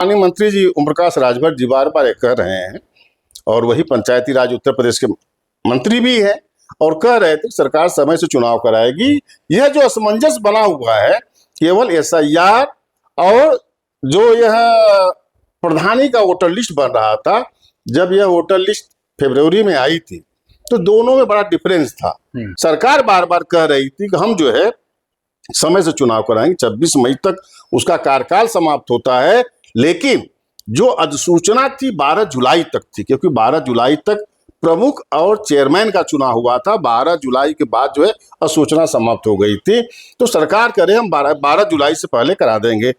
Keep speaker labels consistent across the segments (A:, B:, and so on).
A: माननीय मंत्री जी ओम प्रकाश राजभर जी बार बार कह रहे हैं और वही पंचायती राज उत्तर प्रदेश के मंत्री भी हैं और कह रहे थे सरकार समय से चुनाव कराएगी। यह जो असमंजस बना हुआ है केवल एसआईआर और जो यह प्रधानी का वोटर लिस्ट बन रहा था, जब यह वोटर लिस्ट फरवरी में आई थी तो दोनों में बड़ा डिफरेंस था। सरकार बार बार कह रही थी कि हम जो है समय से चुनाव कराएंगे, 26 मई तक उसका कार्यकाल समाप्त होता है, लेकिन जो अधिसूचना थी 12 जुलाई तक थी, क्योंकि 12 जुलाई तक प्रमुख और चेयरमैन का चुनाव हुआ था। 12 जुलाई के बाद जो है अधिसूचना समाप्त हो गई थी, तो सरकार करे हम 12 जुलाई से पहले करा देंगे।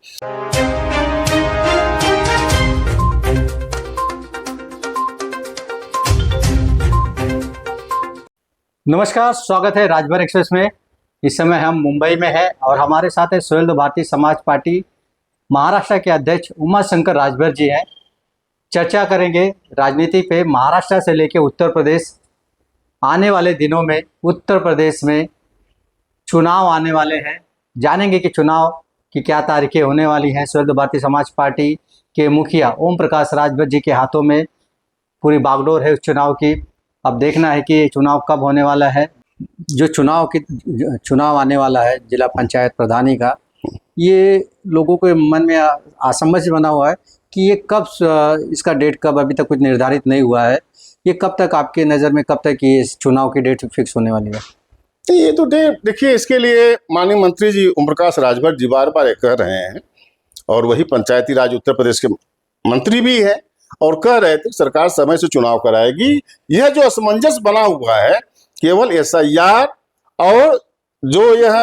B: नमस्कार, स्वागत है राजभर एक्सप्रेस में। इस समय हम मुंबई में हैं और हमारे साथ है सोहेल भारतीय समाज पार्टी महाराष्ट्र के अध्यक्ष उमाशंकर राजभर जी हैं। चर्चा करेंगे राजनीति पे, महाराष्ट्र से लेकर उत्तर प्रदेश। आने वाले दिनों में उत्तर प्रदेश में चुनाव आने वाले हैं, जानेंगे कि चुनाव की क्या तारीखें होने वाली हैं। सोहेल भारतीय समाज पार्टी के मुखिया ओम प्रकाश राजभर जी के हाथों में पूरी बागडोर है उस चुनाव की। अब देखना है कि चुनाव कब होने वाला है। जो चुनाव आने वाला है जिला पंचायत प्रधानी का, ये लोगों के मन में असमंजस बना हुआ है कि ये कब, इसका डेट कब, अभी तक कुछ निर्धारित नहीं हुआ है। ये कब तक आपके नज़र में, कब तक ये इस चुनाव की डेट फिक्स होने वाली है?
A: ये तो डेट देखिए, इसके लिए माननीय मंत्री जी ओम प्रकाश राजभर जी बार बार कह रहे हैं और वही पंचायती राज उत्तर प्रदेश के मंत्री भी हैं और कह रहे थे सरकार समय से चुनाव कराएगी। यह जो असमंजस बना हुआ है केवल एसआईआर और जो यह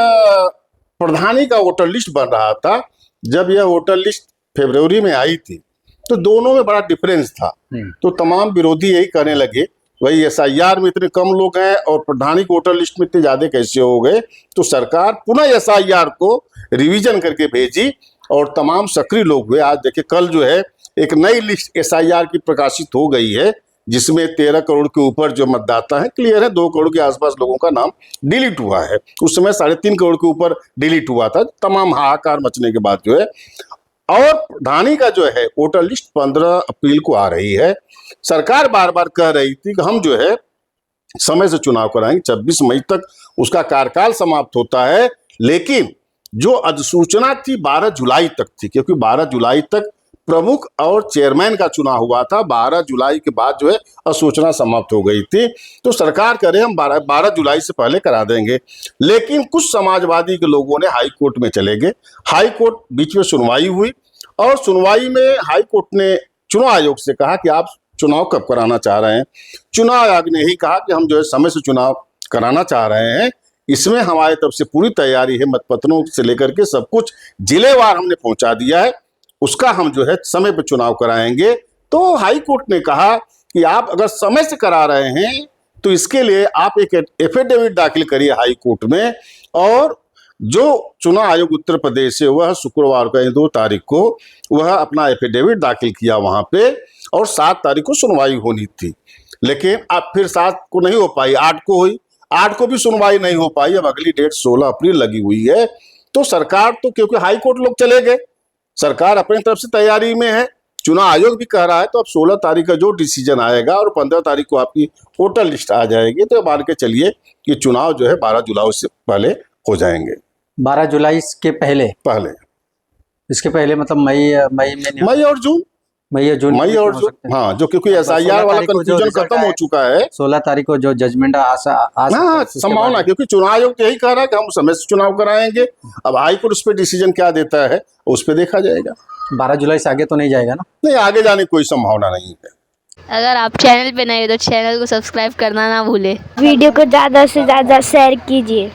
A: प्रधानी का वोटर लिस्ट बन रहा था, जब यह वोटर लिस्ट फरवरी में आई थी तो दोनों में बड़ा डिफरेंस था। तो तमाम विरोधी यही कहने लगे भाई एसआईआर में इतने कम लोग हैं और प्रधानी के वोटर लिस्ट में इतने ज्यादा कैसे हो गए। तो सरकार पुनः एसआईआर को रिवीजन करके भेजी और तमाम सक्रिय लोग हुए। आज देखिए, कल जो है एक नई लिस्ट एसआईआर की प्रकाशित हो गई है, जिसमें 13 करोड़ के ऊपर जो मतदाता है क्लियर है, 2 करोड़ के आसपास लोगों का नाम डिलीट हुआ है। उस समय 3.5 करोड़ के ऊपर डिलीट हुआ था, तमाम हाहाकार मचने के बाद जो है। और प्रधानी का जो है वोटर लिस्ट 15 अप्रैल को आ रही है। सरकार बार बार कह रही थी कि हम जो है समय से चुनाव कराएंगे, 26 मई तक उसका कार्यकाल समाप्त होता है, लेकिन जो अधिसूचना थी 12 जुलाई तक थी, क्योंकि 12 जुलाई तक प्रमुख और चेयरमैन का चुनाव हुआ था। 12 जुलाई के बाद जो है अधिसूचना समाप्त हो गई थी, तो सरकार करे हम 12 जुलाई से पहले करा देंगे। लेकिन कुछ समाजवादी के लोगों ने हाई कोर्ट में चले गए। हाई कोर्ट बीच में सुनवाई हुई और सुनवाई में हाई कोर्ट ने चुनाव आयोग से कहा कि आप चुनाव कब कराना चाह रहे हैं। चुनाव आयोग ने ही कहा कि हम जो है समय से चुनाव कराना चाह रहे हैं, इसमें हमारे तरफ से पूरी तैयारी है, मतपत्रों से लेकर के सब कुछ जिलेवार हमने पहुंचा दिया है, उसका हम जो है समय पर चुनाव कराएंगे। तो हाई कोर्ट ने कहा कि आप अगर समय से करा रहे हैं तो इसके लिए आप एक एफिडेविट दाखिल करिए हाई कोर्ट में। और जो चुनाव आयोग उत्तर प्रदेश है वह शुक्रवार को 2 तारीख को वह अपना एफिडेविट दाखिल किया वहां पे, और 7 तारीख को सुनवाई होनी थी। लेकिन अब फिर 7 को नहीं हो पाई, 8 को हुई, 8 को भी सुनवाई नहीं हो पाई। अब अगली डेट 16 अप्रैल लगी हुई है। तो सरकार तो, क्योंकि हाई कोर्ट लोग चले गए, सरकार अपनी तरफ से तैयारी में है, चुनाव आयोग भी कह रहा है, तो अब 16 तारीख का जो डिसीजन आएगा और 15 तारीख को आपकी वोटर लिस्ट आ जाएगी, तो मान के चलिए कि चुनाव जो है 12 जुलाई से पहले हो जाएंगे।
B: 12 जुलाई के पहले इसके पहले मतलब मई और जून, मई और जून, हाँ, जो क्योंकि एसआईआर वाला कंफ्यूजन खत्म हो चुका है। 16 तारीख को जो जजमेंट
A: संभावना, क्योंकि चुनाव आयोग तो यही कह रहा है कि हम समय से चुनाव कराएंगे। अब हाई कोर्ट उस पर डिसीजन क्या देता है उस पर देखा जाएगा।
B: 12 जुलाई से आगे तो नहीं जाएगा ना?
A: नहीं, आगे जाने की कोई संभावना नहीं है।
C: अगर आप चैनल पे नए हो तो चैनल को सब्सक्राइब करना ना भूले।
D: वीडियो को ज़्यादा से ज़्यादा शेयर कीजिए।